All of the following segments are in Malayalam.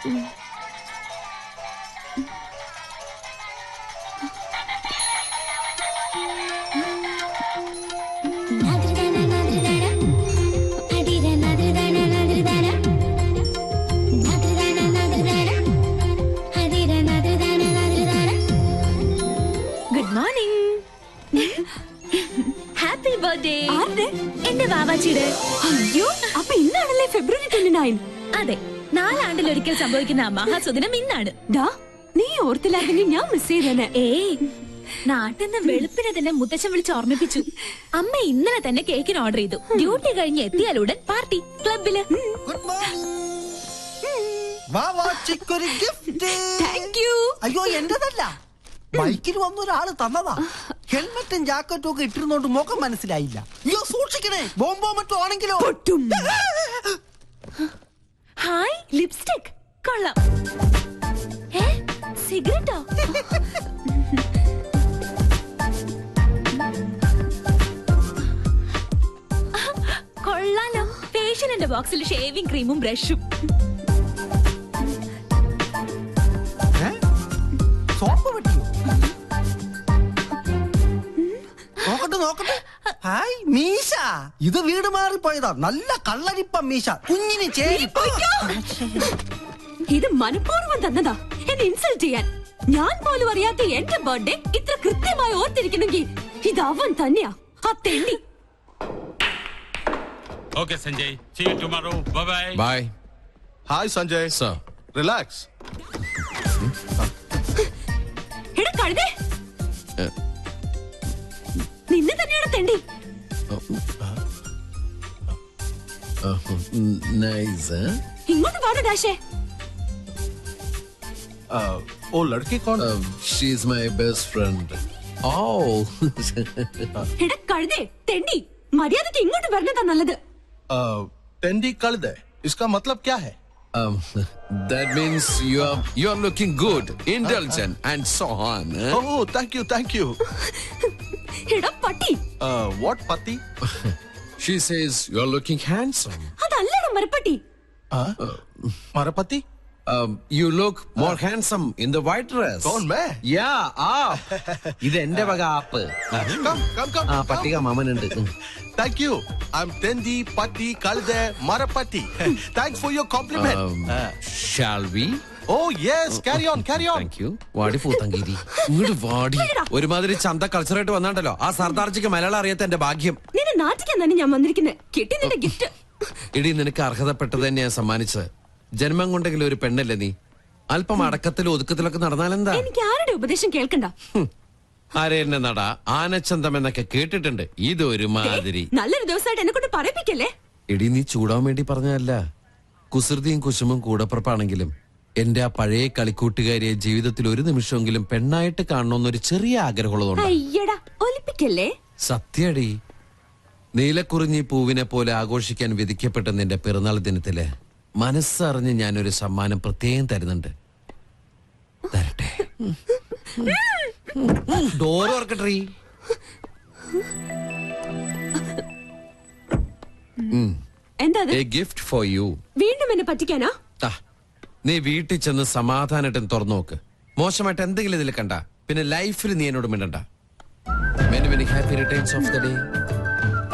Good morning. Happy birthday. എന്റെ വാവാച്ചിയുടെ. അയ്യോ, അപ്പൊ ഇന്നാണല്ലേ ഫെബ്രുവരി 29? അതെ, 4 ആണ്ടിലൊരിക്കൽ സംഭവിക്കുന്ന മഹാസുദിനം ഇന്നാണ്. നീ ഓർത്തില്ലായിരുന്നെങ്കിൽ ഞാൻ മിസ് ചെയ്തേനെ. നാട്ടിൽ നിന്ന് വെളുപ്പിനെ തന്നെ മുത്തച്ഛൻ വിളിച്ച് ഓർമ്മിപ്പിച്ചു. അമ്മ ഇന്നലെ തന്നെ കേക്കിന് ഓർഡർ ചെയ്തു. ഡ്യൂട്ടി കഴിഞ്ഞ് എത്തിയാലുടൻ പാർട്ടി ക്ലബില്. അയ്യോ, എന്റേതല്ല, ബൈക്കിൽ വന്ന ഒരാള് തന്നതാ. ഹെൽമെറ്റും ജാക്കറ്റും ഒക്കെ ഇട്ടിരുന്നോണ്ട് മുഖം മനസ്സിലായില്ല. അയ്യോ, സൂക്ഷിക്കണേ, ബോംബോ മറ്റോ ആണെങ്കിലോ. ഹായ്, ലിപ്സ്റ്റിക് കൊള്ളാം. സിഗരറ്റോ? കൊള്ളാലോ. ഫേഷ്യലിന്റെ ബോക്സിൽ ഷേവിംഗ് ക്രീമും ബ്രഷും. സോപ്പ് പറ്റിയോ? നോക്കട്ടെ നോക്കട്ടെ. ഹായ്, മീശ. ഇത് വീട് മാറിപ്പോയതാ. നല്ല കള്ളരിപ്പ മീശ, കുഞ്ഞിന് ചേരി. ഇത് മനഃപൂർവ്വം തന്നതാ, എന്നെ ഇൻസൾട്ട് ചെയ്യാൻ. ഞാൻ പോലും അറിയാത്ത എന്റെ ബർത്ത്ഡേ ഇത്ര കൃത്യമായി ഓർത്തിരിക്കണമെങ്കിൽ ഇത് അവൻ തന്നെയാ, ആ തെണ്ടി. Okay, Sanjay. See you tomorrow. Bye-bye. Bye. Hi, Sanjay. Sir. Relax. എടാ കഴുതേ, നിന്നെ തന്നെയാണ് തെണ്ടി. Nice, huh? ഇങ്ങോട്ട് പാട ഡാഷേ. Oh, लड़की कौन? She's my best friend. Oh. എടാ കഴുതേ, തെണ്ടി, മര്യാദക്ക് ഇങ്ങോട്ട് പറഞ്ഞതാ നല്ലത്. टेंडी कल दे, इसका मतलब क्या है? That means you are looking good, indulgent, and so on. Huh? Oh, thank you. എടാ പട്ടി. What pati? She says you are looking handsome. അതല്ലടാ മരപ്പട്ടി. Marapati? You look more handsome in the white dress. कौन मैं? Yeah, ഇത് എന്റെ വക ആപ്പ്. Come. പട്ടിക മാമനുണ്ട്. Thank you. I'm Tendi Patti Kalde Marapati. Thanks for your compliment. Shall we? Oh yes, carry on. Thank you. വാടി പൂത്തങ്കീരി. ഇങ്ങോട്ട് വാടി. ഒരുമാതിരി ചന്ത കൾച്ചറായിട്ട് വന്നാണ്ടല്ലോ. ആ സർദാർജിക്ക് മലയാളം അറിയാത്ത എന്റെ ഭാഗ്യം. നിന്നെ നാട്ടിക്കാൻ തന്നെ ഞാൻ വന്നിരിക്കുന്നത്. കിട്ടി നിന്റെ ഗിഫ്റ്റ്. ഇടി, നിനക്ക് അർഹതപ്പെട്ടത് തന്നെ ഞാൻ സമ്മാനിച്ചത്. ജന്മം കൊണ്ടെങ്കിലും ഒരു പെണ്ണല്ലേ നീ. അല്പം അടക്കത്തിലും ഒതുക്കത്തിലൊക്കെ നടന്നാലെന്താ? എനിക്ക് ആരുടെ ഉപദേശം കേൾക്കണ്ട. ആരെ എന്നെ നട ആനച്ചന്തം എന്നൊക്കെ കേട്ടിട്ടുണ്ട്. ഇതൊരു മാതിരി. നല്ലൊരു ദിവസമായിട്ട് എന്നെ കൊണ്ട് പറയിപ്പിക്കല്ലേ. എടി, നീ ചൂടാൻ വേണ്ടി പറഞ്ഞതല്ല. കുസൃതിയും കുശുമും കൂടപ്പുറപ്പാണെങ്കിലും എന്റെ ആ പഴയ കളിക്കൂട്ടുകാരിയെ ജീവിതത്തിൽ ഒരു നിമിഷമെങ്കിലും പെണ്ണായിട്ട് കാണണമെന്നൊരു ചെറിയ ആഗ്രഹമുള്ളതുകൊണ്ട്. അയ്യടാ, ഒലിപ്പിക്കല്ലേ. സത്യടി, നീലക്കുറിഞ്ഞി പൂവിനെ പോലെ ആഘോഷിക്കാൻ വിധിക്കപ്പെട്ട നിന്റെ പിറന്നാൾ ദിനത്തില് മനസ്സറിഞ്ഞ് ഞാനൊരു സമ്മാനം പ്രത്യേകം തരുന്നുണ്ട്. തരട്ടെ. ഡോർ ഓർക്കട്ടെ. എന്താ എ ഗിഫ്റ്റ് ഫോർ യു. വീണ്ടും എന്നെ പറ്റിക്കാനാ? നീ വീട്ടിൽ ചെന്ന് സമാധാനമായിട്ട് തുറന്നു നോക്ക്. മോശമായിട്ട് എന്തെങ്കിലും ഇതിൽ കണ്ട പിന്നെ ലൈഫിൽ നീ എന്നോട് മിണ്ടണ്ട. Many many happy returns of the day.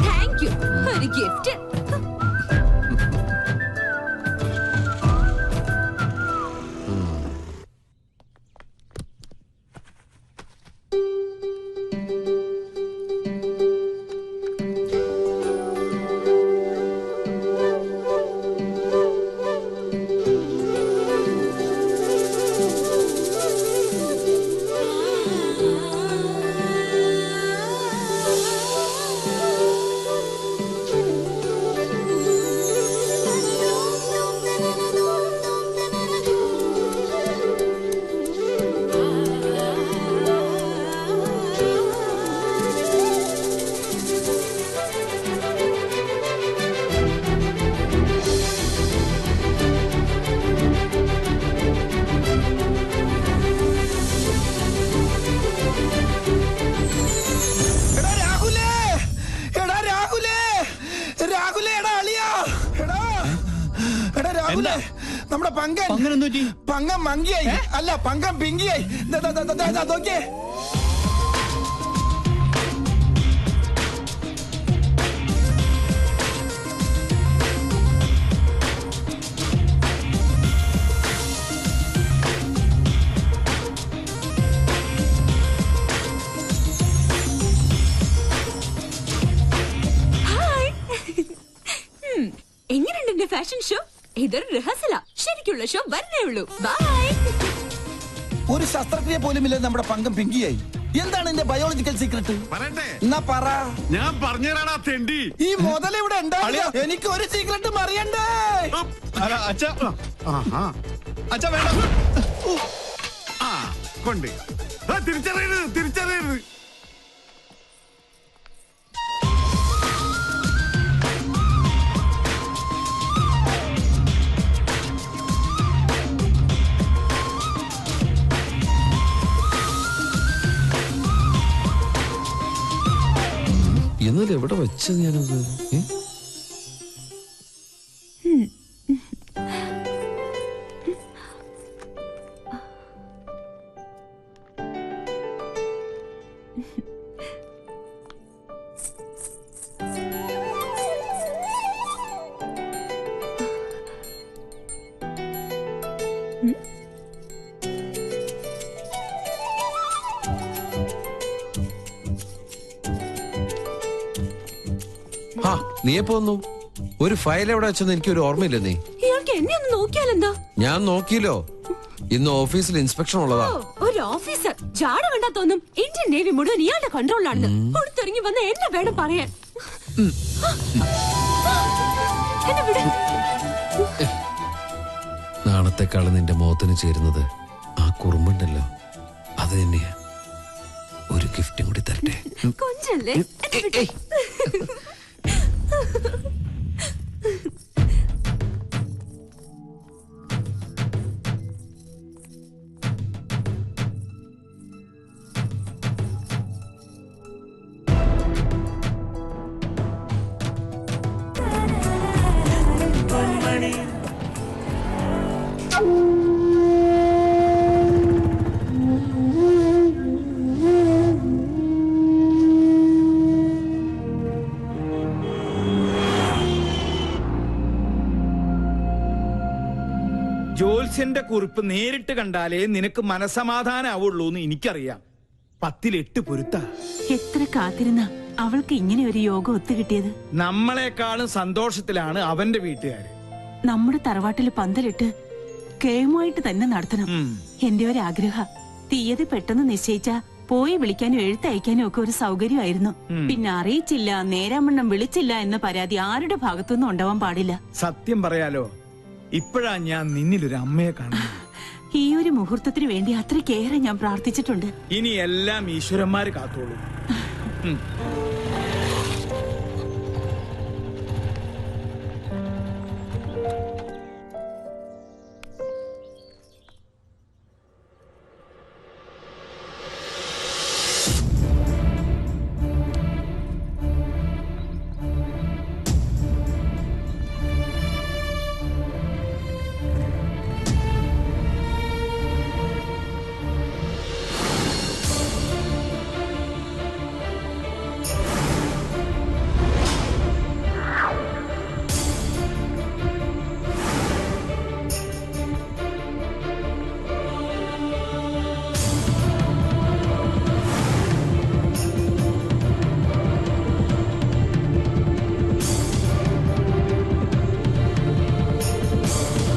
Thank you. ഒരു ഗിഫ്റ്റ്. നമ്മുടെ പങ്കൻ പങ്കം മങ്കിയായി അല്ല പങ്കം പിങ്കിയായി നോക്കിയേ. എങ്ങനെയുണ്ട് എന്റെ ഫാഷൻ ഷോ? ഇതൊരു റിഹേഴ്സലാ. ശരിക്കുള്ള ഷോ വരണേ ഉള്ളൂ. ബൈ. ഒരു ശസ്ത്രക്രിയ പോലും ഇല്ല നമ്മുടെ പങ്കം പിങ്കിയായി. എന്താണ് എന്റെ ബയോളജിക്കൽ സീക്രട്ട്? പറയട്ടെ, എന്നാ പറ. ഞാൻ പറഞ്ഞുതരാടാ തെണ്ടി. ഈ മുതൽ ഇവിടെ ഉണ്ടാവില്ല. എനിക്ക് ഒരു സീക്രട്ടും അറിയണ്ടേ. അച്ഛാ വേണ്ട. ആ കൊണ്ട് തിരിച്ചറിയരുത്. എന്നാലും എവിടെ വെച്ചത് ഞാനത്? നീ എപ്പോ വന്നു? ഒരു ഫയൽ എവിടെ വെച്ചെന്ന് എനിക്കൊരു ഓർമ്മയില്ല. നീ ഇയാൾക്ക് എന്നെ ഒന്ന് നോക്കിയാലെന്താ? ഞാൻ നോക്കിയല്ലോ. ഇന്ന് ഓഫീസിൽ ഇൻസ്പെക്ഷൻ ഉള്ളതാ. ഒരു ഓഫീസർ ജാട കണ്ടാ തോന്നും ഇന്ത്യൻ നേവി മുഴുവൻ ഇയാളുടെ കൺട്രോളിലാണെന്ന്. കൊടുത്തിറങ്ങി വന്ന എന്നെ വേണം പറയാൻ. എന്നെ വിട്. നാളത്തെക്കാള് നിന്റെ മുഖത്തിന് ചേരുന്നത് ആ കുറുമ്പുണ്ടല്ലോ, അത് തന്നെയാ. ഒരു ഗിഫ്റ്റും കൂടി തരട്ടെ. കൊഞ്ചല്ലേ? എന്നെ വിട്. ജോത്സ്യന്റെ കുറിപ്പ് നേരിട്ട് കണ്ടാലേ നിനക്ക് മനസമാധാനാവുള്ളൂ എന്ന് എനിക്കറിയാം. 10-8 പൊരുത്ത. എത്ര കാത്തിരുന്ന അവൾക്ക് ഇങ്ങനെ ഒരു യോഗം ഒത്തുകിട്ടിയത്. നമ്മളെക്കാളും സന്തോഷത്തിലാണ് അവന്റെ വീട്ടുകാര്. നമ്മുടെ തറവാട്ടില് പന്തലിട്ട് കേമുമായിട്ട് തന്നെ നടത്തണം. എന്റെ ഒരു ആഗ്രഹ. തീയതി പെട്ടെന്ന് നിശ്ചയിച്ച പോയി വിളിക്കാനും എഴുത്തയക്കാനും ഒക്കെ ഒരു സൗകര്യമായിരുന്നു. പിന്നെ അറിയിച്ചില്ല, നേരാമണ്ണം വിളിച്ചില്ല എന്ന പരാതി ആരുടെ ഭാഗത്തുനിന്നും ഉണ്ടാവാൻ പാടില്ല. സത്യം പറയാലോ, ഇപ്പോഴാ ഞാൻ നിന്നിലൊരു അമ്മയെ കാണുന്നത്. ഈ ഒരു മുഹൂർത്തത്തിന് വേണ്ടി അത്രയ്ക്കേറെ ഞാൻ പ്രാർത്ഥിച്ചിട്ടുണ്ട്. ഇനി എല്ലാം ഈശ്വരന്മാര് കാത്തോളൂ.